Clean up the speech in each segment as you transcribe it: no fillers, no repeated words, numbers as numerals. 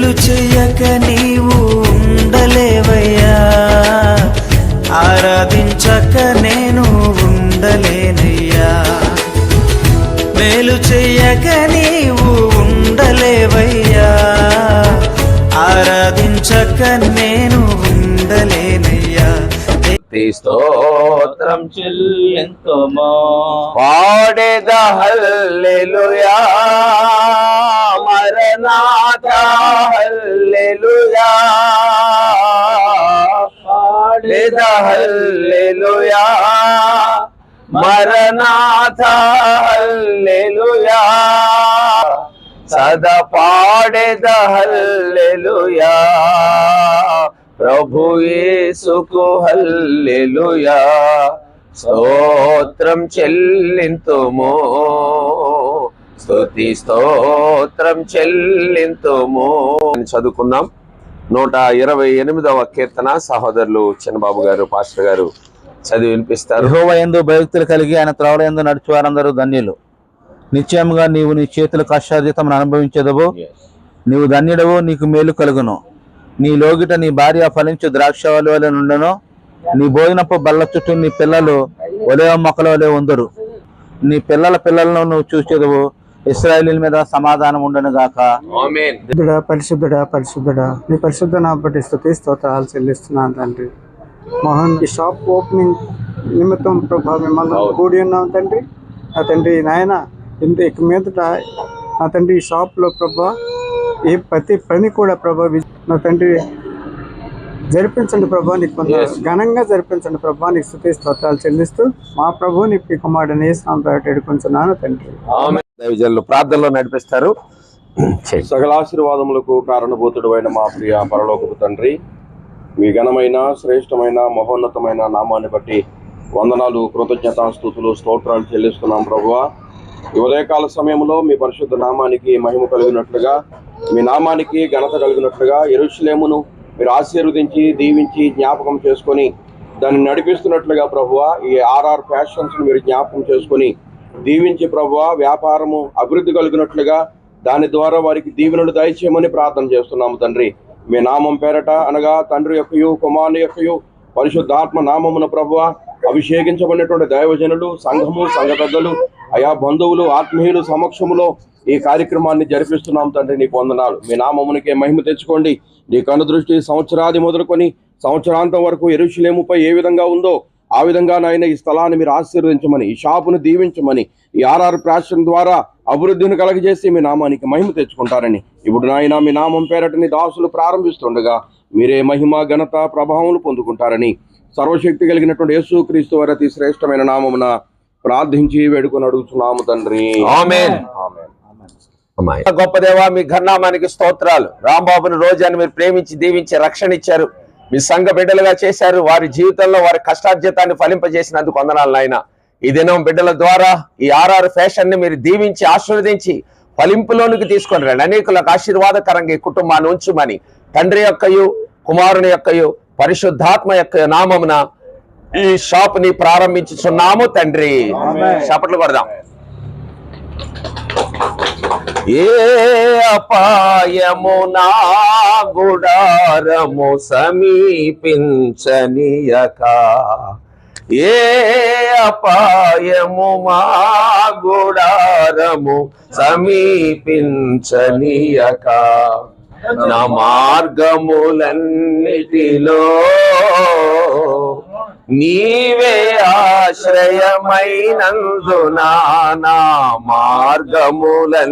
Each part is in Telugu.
మేలు చెయ్యక నీవు ఉండలేవయ్యా, ఆరాధించక నేను ఉండలేనయ్యా. మేలు చెయ్యక నీవు ఉండలేవయ్యా, ఆరాధించక నేను ఉండలేనయ్యా. స్తోత్రం చెల్లింతుము, పాడేద హల్లెలూయా, మరణాత హల్లెలూయా, పాడేద హల్లెలూయా, మరణాత హల్లెలూయా, సదా పాడేద హల్లెలూయా, ప్రభు యేసుకు హల్లెలూయా, స్తోత్రం చెల్లింతుము, స్తుతి స్తోత్రం చెల్లింతుము. చదువుకుందాం. 128వ కీర్తన సహోదరులు చిన్నబాబు గారు పాస్టర్ గారు చదివి వినిపిస్తారు. యెహోవా యందు భయభక్తులు కలిగి ఆయన త్రోవల యందు నడిచి వారందరూ ధన్యులు. నిశ్చయముగా నీవు నీ చేతులకు కష్టార్జితమును అనుభవించదవు. నీవు ధన్యుడవు, నీకు మేలు కలుగును. నీ లోగిట నీ భార్య ఫలించు ద్రాక్షవల్లి వలె నుండును. నీ భోజనపు బల్ల చుట్టూ నీ పిల్లలు ఒలేవ మొక్కల వలె ఉందరు. నీ పిల్లల పిల్లలను నువ్వు చూసేదవు. ఇశ్రాయేలీయుల మీద సమాధానం ఉండును గాక. ఆమేన్. పరిశుద్ధుడా పరిశుద్ధుడా నీ పరిశుద్ధ నామమును బట్టి స్తుతి స్తోత్రాలు చెల్లిస్తున్నాను తండ్రి. మోహన్ ఈ షాప్ ఓపెనింగ్ నిమిత్తం ప్రభా మిమ్మల్ని కూడి ఉన్నాం తండ్రి. నా తండ్రి నాయన ఇక మీదట నా తండ్రి ఈ షాప్లో ప్రభా ఏ ప్రతి పని కూడా ప్రభా నా తండ్రి జరిపించండి ప్రభా, నీకు కొంత ఘనంగా జరిపించండి ప్రభా. నీకు స్తుతి స్తోత్రాలు చెల్లిస్తూ మా ప్రభు నీ కుమారుడిని యేసు నామమున వేడుకొంచున్నాను తండ్రి. దైవజనులు ప్రార్థనలో నడిపిస్తారు. సకల ఆశీర్వాదములకు కారణభూతుడు అయిన మా ప్రియ పరలోకపు తండ్రి, మీ ఘనమైన శ్రేష్టమైన మహోన్నతమైన నామాన్ని బట్టి వందనాలు, కృతజ్ఞతాస్తుతులు, స్తోత్రాలు చెల్లిస్తున్నాం ప్రభువా. ఈ ఉదయకాల సమయంలో మీ పరిశుద్ధ నామానికి మహిమ కలిగినట్లుగా, మీ నామానికి ఘనత కలిగినట్లుగా యెరూషలేమును మీరు ఆశీర్వదించి దీవించి జ్ఞాపకం చేసుకొని దాన్ని నడిపిస్తున్నట్లుగా ప్రభువా, ఈ ఆర్ఆర్ ఫ్యాషన్స్ మీరు జ్ఞాపకం చేసుకొని దీవించి ప్రభువా, వ్యాపారము అభివృద్ధి కలిగినట్లుగా దాని ద్వారా వారికి దీవెనలు దయచేయమని ప్రార్థన చేస్తున్నాము తండ్రి. మీ నామం పేరట అనగా తండ్రి యొక్కయు కుమారుని యొక్కయు పరిశుద్ధాత్మ నామమున ప్రభువా అభిషేకించబడినటువంటి దైవజనులు, సంఘము, సంఘ పెద్దలు, అయా బంధువులు, ఆత్మీయులు సమక్షములో ఈ కార్యక్రమాన్ని జరిపిస్తున్నాం తండ్రి. నీకు వందనాలు. మీ నామమునికే మహిమ తెచ్చుకోండి. నీ కనుదృష్టి సంవత్సరాది మొదలుకొని సంవత్సరాంతం వరకు యెరూషలేముపై ఏ విధంగా ఉందో ఆ విధంగా నాయన ఈ స్థలాన్ని మీరు ఆశీర్వదించమని, ఈ షాపును దీవించమని, ఈ ఆర్ఆర్ ఫ్యాషన్ ద్వారా అభివృద్ధిని కలగజేసి మీ నామానికి మహిమ తెచ్చుకుంటారని ఇప్పుడు నాయన మీ నామం పేరటని దాసులు ప్రారంభిస్తుండగా మీరే మహిమ ఘనత ప్రభావములు పొందుకుంటారని సర్వశక్తి కలిగినటువంటి యేసుక్రీస్తు వారి అతి శ్రేష్టమైన నామమున ప్రార్థించి వేడుకొని అడుగుతున్నాము తండ్రి. ఆమేన్. గొప్ప దేవా, మీ ఘననామానికి స్తోత్రాలు. రాంబాబుని రోజాన్ని మీరు ప్రేమించి దీవించి రక్షణ ఇచ్చారు, మీ సంఘ బిడ్డలుగా చేశారు. వారి జీవితంలో వారి కష్టార్జితాన్ని ఫలింపజేసినందుకు వందనాలు నాయన. ఈ దినం బిడ్డల ద్వారా ఈ ఆర్ఆర్ ఫ్యాషన్ ని మీరు దీవించి ఆశీర్వదించి ఫలింపులోనికి తీసుకొని రండి. అనేకులకు ఆశీర్వాదకరంగా ఈ కుటుంబాన్ని ఉంచుమని తండ్రి యొక్కయు కుమారుని యొక్కయు పరిశుద్ధాత్మ యొక్క నామమున ఈ షాప్ ని ప్రారంభించుచున్నాము తండ్రి. చప్పట్లు కొడదాం. ఏ అపాయము నా గుడారము సమీపించనీయక, ఏ అపాయము మా గుడారము సమీపించనీయక, నా మార్గములన్నిటిలో నీవే ఆశ్రయమైనందున, నా మార్గములన్నిటిలో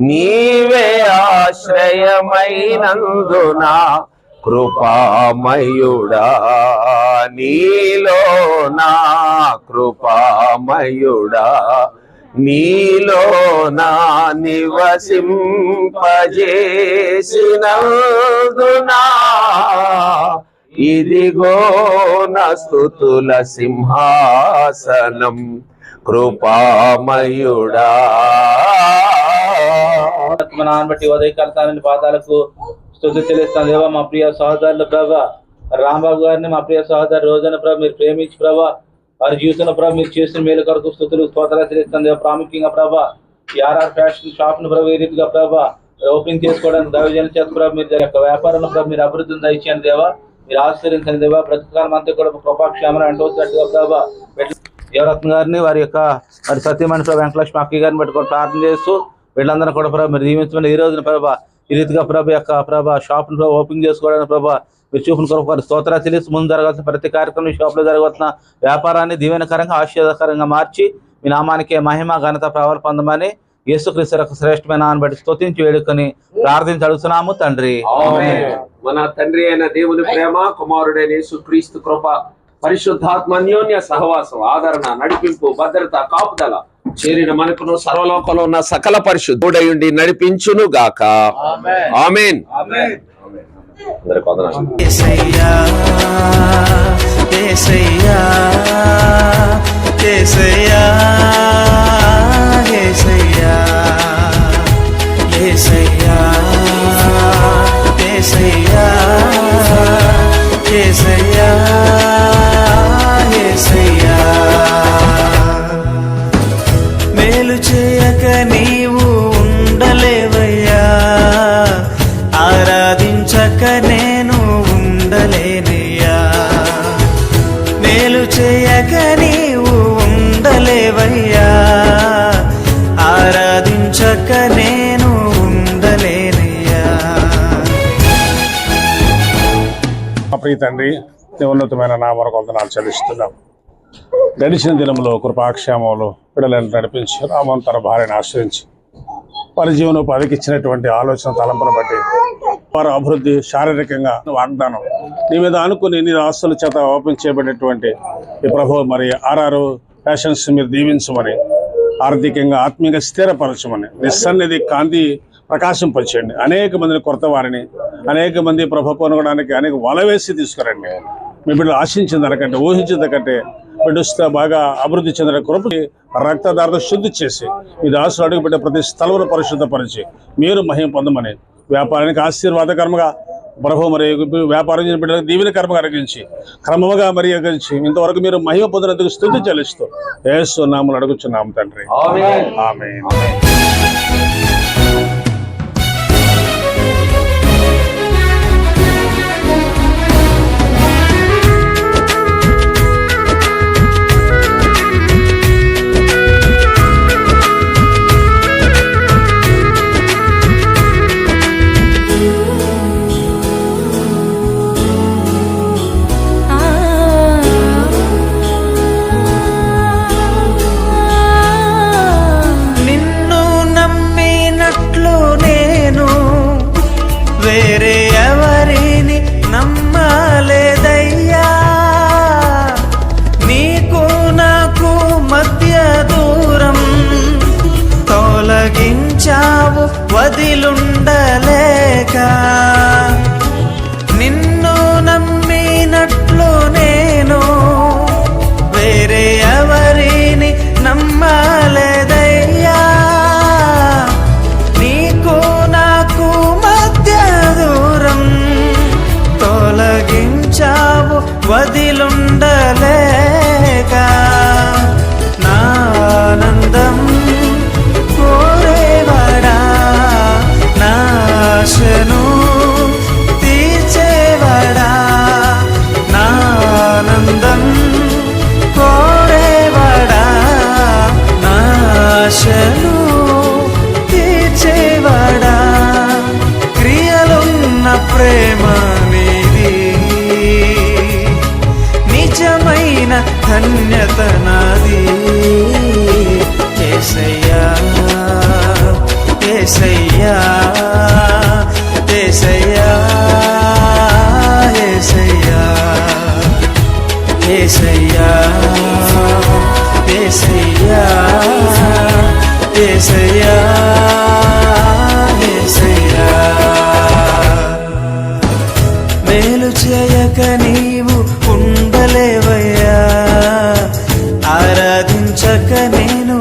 నీవే ఆశ్రయమైనందున, కృపామయుడా నీలో నా కృపామయుడా నీలో నా నివసింపజేసినందునా, ఇదిగో నా స్తుతుల సింహాసనం కృపామయుడా. నాన్న బట్టి ఉదయకాల సమయం పాదాలకు స్తుతి చెల్లిస్తాను దేవా. మా ప్రియ సహోదరులు ప్రభా రాంబాబు గారిని, మా ప్రియ సహోదరు రోజున ప్రభా మీరు ప్రేమించి ప్రభా వారి జీవితంలో ప్రభా మీరు చేసిన మేలు కొరకు స్తుతులు స్తోత్రాలు చెల్లిస్తాను దేవా. ప్రాముఖ్యంగా ప్రభా ఈ ఆర్ఆర్ ఫ్యాషన్ షాప్ ను ప్రభు ఈ రీతిగా ప్రభావ ఓపెనింగ్ చేసుకోవడానికి దైవజనం చేత ప్రభు మీరు యొక్క వ్యాపారంలో ప్రభు మీరు అభివృద్ధిని దయచేయండి దేవా, మీరు ఆశ్చర్యించండి దేవా, బ్రతకాలం అంతా కూడా కృపాక్షేమం అంటున్నట్టుగా ప్రభావ యువరత్న గారిని వారి యొక్క మరి సత్యమణి ప్రభు వెంకటలక్ష్మి అక్కయ్య గారిని పెట్టుకొని ప్రార్థన చేస్తూ వీళ్ళందరూ కూడా ప్రభావ మీరు దీవించమని ఈ రోజున ప్రభావ ఈ రీతిగా ప్రభు యొక్క ప్రభావ షాప్ను ప్రభావ ఓపెన్ చేసుకోవడానికి ప్రభావ మీరు చూపిన కొరకు వారి స్తోత్రాలు చెల్లిస్తూ ముందు జరగాల్సిన ప్రతి కార్యక్రమం షాప్లో జరగవలసిన వ్యాపారాన్ని దీవెనకరంగా ఆశీర్వాదకరంగా మార్చి మీ నామానికి మహిమ ఘనత ప్రభావాలు పొందమని యేసుక్రీస్తు యొక్క శ్రేష్టమైన నామమును బట్టి స్తుతించి వేడుకొని ప్రార్థించి అడుగుతున్నాము తండ్రి. మన తండ్రి అయిన దేవుని ప్రేమ, కుమారుడైన యేసుక్రీస్తు కృప, పరిశుద్ధాత్మ అన్యోన్య సహవాసం, ఆదరణ, నడిపింపు, భద్రత, కాపుదల చేరిన మనకును సర్వలోకంలో ఉన్న సకల పరిశుద్ధుడయుండి నడిపించును గాక. ఆమేన్. అందరికీ వందనాలు. యేసయ్యా యేసయ్యా యేసయ్యా యేసయ్యా యేసయ్యా యేసయ్యా యేసయ్యా యేసయ్యా మేలు చేయక నీవు ఉండలేవయ్యా, ఆరాధించక నేను ఉండలేనయ్యా. మేలు చేయక నీవు ఉండలేవయ్యా, ఆరాధించక నేను ఉండలేనయ్యా. మా ప్రియ తండ్రి, నీ ఉన్నతమైన నామమునకు వందనాలు చెల్లిస్తున్నాం. గడిచిన దినంలో కృపాక్షేమంలో పిల్లలను నడిపించి రామన్ తన భార్యను ఆశ్రయించి వారి జీవనోపాధికి ఇచ్చినటువంటి ఆలోచన తలంపును బట్టి వారి అభివృద్ధి, శారీరకంగా వాగ్దానం నీ మీద అనుకుని నీ ఆస్తుల చేత ఓపెన్ చేయబడినటువంటి ఈ ప్రభు మరి ఆర్ఆర్ ఫ్యాషన్స్ మీరు దీవించమని, ఆర్థికంగా ఆత్మీయంగా స్థిరపరచమని, నిస్సన్నిధి కాంతి ప్రకాశింపచేయండి. అనేక మందిని కొత్త వారిని, అనేక మంది ప్రభు కొనగడానికి అనేక వల వేసి తీసుకురండి. మీ బిడ్డలు ఆశించిన దానికంటే, ఊహించిన దానికంటే బిడ్డస్తే బాగా అభివృద్ధి చెందిన కృపకి రక్తదారత శుద్ధి చేసి మీ దాసులు అడుగుపెట్టే ప్రతి స్థలమును పరిశుద్ధపరిచి మీరు మహిమ పొందమని, వ్యాపారానికి ఆశీర్వాదకరంగా ప్రభు మరి వ్యాపారం చేసిన బిడ్డలకు దీవెన కర్మగా అరిగించి క్రమముగా మరి అరిగించి ఇంతవరకు మీరు మహిమ పొందినందుకు స్తుతి చెల్లిస్తూ యేసు నామములో అడుగుచున్నాము తండ్రి. ఆమేన్. నిన్ను నమ్మినట్లు నేను వేరే ఎవరిని నమ్మలేదయ్యా. నీకు నాకు మధ్య దూరం తొలగించావు వదిలుండలేక. నిన్ను నమ్మినట్లు నేను వేరే ఎవరిని నమ్మలేదయ్యా. నీకు నాకు మధ్య దూరం తొలగించావు వదిలుండలేక. నా ఆనందం కోరేవాడా, నా ఆశను తీర్చేవాడా. నా ఆనందం కోరేవాడా, నా ఆశను తీర్చేవాడా. క్రియలున్న ప్రేమ నీది, నిజమైన ధన్యత నాది. యేసయ్యా యేసయ్యా యేసయ్యా యేసయ్యా యేసయ్యా యేసయ్యా యేసయ్యా యేసయ్యా. మేలు చేయక నీవు ఉండలేవయ్యా, ఆరాధించక నేను